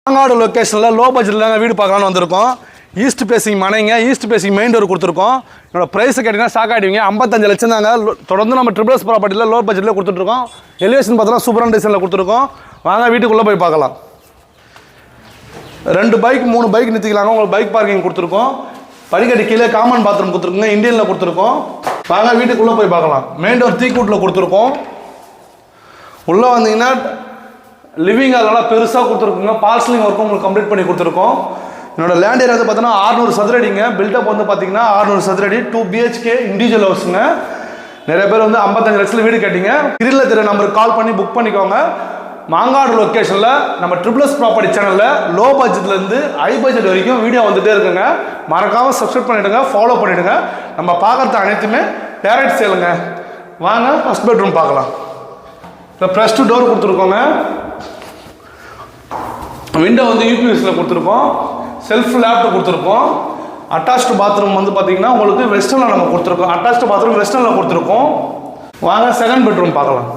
மாங்காடு லொக்கேஷனில் லோ பட்ஜெட்டில் வீடு பார்க்கலான்னு வந்திருக்கோம். ஈஸ்ட் பேசிங் மனைங்க, ஈஸ்ட் பேசிங் மெயின் டோர் கொடுத்துருக்கோம். என்னோட ப்ரைஸ் கேட்டிங்கன்னா ஷாக் ஆகிடுவீங்க. 55 லட்சம் தாங்க. தொடர்ந்து நம்ம ட்ரிபிள்ஸ் ப்ராப்பர்ட்டியில் லோ பட்ஜெட்டில் கொடுத்துட்ருக்கோம். எலிவேஷன் பார்த்தோன்னா சூப்பரான டிசைனில் கொடுத்துருக்கோம். வாங்க வீட்டுக்குள்ளே போய் பார்க்கலாம். 2 பைக் 3 பைக் நிறுத்திக்கலாங்க. உங்களுக்கு பைக் பார்க்கிங் கொடுத்துருக்கோம். படிக்கட்டு கீழே காமன் பாத்ரூம் கொடுத்துருக்கோங்க. இந்தியனில் கொடுத்துருக்கோம். வாங்க வீட்டுக்குள்ளே போய் பார்க்கலாம். மெயின் டோர் தீக்கூட்டில் கொடுத்துருக்கோம். உள்ளே வந்தீங்கன்னா லிவிங் அதெல்லாம் பெருசாக கொடுத்துருக்குங்க. பார்சலிங் ஒர்க்கும் உங்களுக்கு கம்ப்ளீட் பண்ணி கொடுத்துருக்கோம். என்னோட லேண்ட் ஏரியா வந்து பார்த்தீங்கன்னா 600 சதுரடிங்க. பில்டப் வந்து பார்த்தீங்கன்னா 600 சதுரடி 2 BHK இண்டிவிஜுவல் ஹவுஸுங்க. நிறைய பேர் வந்து 55 லட்சத்தில் வீடு கேட்டிங்க. ஸ்க்ரீனில் தெரிய நம்பருக்கு கால் பண்ணி புக் பண்ணிக்கோங்க. மாங்காடு லொக்கேஷனில் நம்ம ட்ரிபிள்ஸ் ப்ராப்பர்ட்டி சேனலில் லோ பட்ஜெட்லேருந்து ஹை பட்ஜெட் வரைக்கும் வீடியோ வந்துகிட்டே இருக்குங்க. மறக்காமல் சப்ஸ்கிரைப் பண்ணிவிடுங்க, ஃபாலோ பண்ணிவிடுங்க. நம்ம பார்க்குறது அனைத்துமே டேரக்ட் சேலுங்க. வாங்க ஃபஸ்ட் பெட்ரூம் பார்க்கலாம். இப்போ ப்ரெஸ் டு டோர் கொடுத்துருக்கோங்க. விண்டோ வந்து யூபிஎஸ்சில் கொடுத்துருக்கோம். செல்ஃப் லேப்டாப் கொடுத்துருக்கோம். அட்டாச்டு பாத்ரூம் வந்து பார்த்தீங்கன்னா உங்களுக்கு வெஸ்டர்னில் நம்ம கொடுத்துருக்கோம். அட்டாச்டு பாத்ரூம் வெஸ்டர்னில் கொடுத்துருக்கோம். வாங்க செகண்ட் பெட்ரூம் பார்க்கலாம்.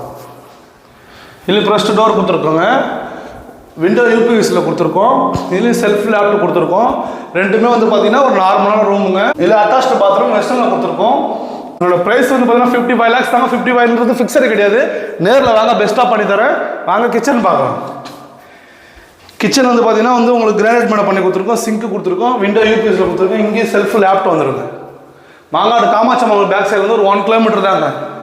இதில் ப்ரெஸ் டு டோர் கொடுத்துருக்கோங்க. விண்டோ யூபிஎஸ்சியில் கொடுத்துருக்கோம். இதுலேயும் செல்ஃப் லேப்டாப் கொடுத்துருக்கோம். ரெண்டுமே வந்து பார்த்தீங்கன்னா ஒரு நார்மலான ரூமுங்க. இதில் அட்டாச்டு பாத்ரூம் வெஸ்டர்னில் கொடுத்துருக்கோம். என்னோட ப்ரைஸ் வந்து பார்த்தீங்கன்னா 55 lakhs தாங்க. 55ன்றது ஃபிக்ஸடு கிடையாது. நேரில் வாங்க, பெஸ்ட்டாக பண்ணித்தரேன். வாங்க கிச்சன் பார்க்கலாம். கிச்சன் வந்து பார்த்தீங்கன்னா வந்து உங்களுக்கு கிரானைட் மேடை பண்ணி கொடுத்துருக்கோம். சிங்க்கு கொடுத்துருக்கோம். விண்டோ யூபிஎஸ்சில் கொடுத்துருக்கோம். இங்கேயும் செல்ஃப் லேப்டாப் வந்துருங்க. மாங்காடு காமாட்சி பேக் சைடு வந்து ஒரு 1 கிலோமீட்டர் தாங்க.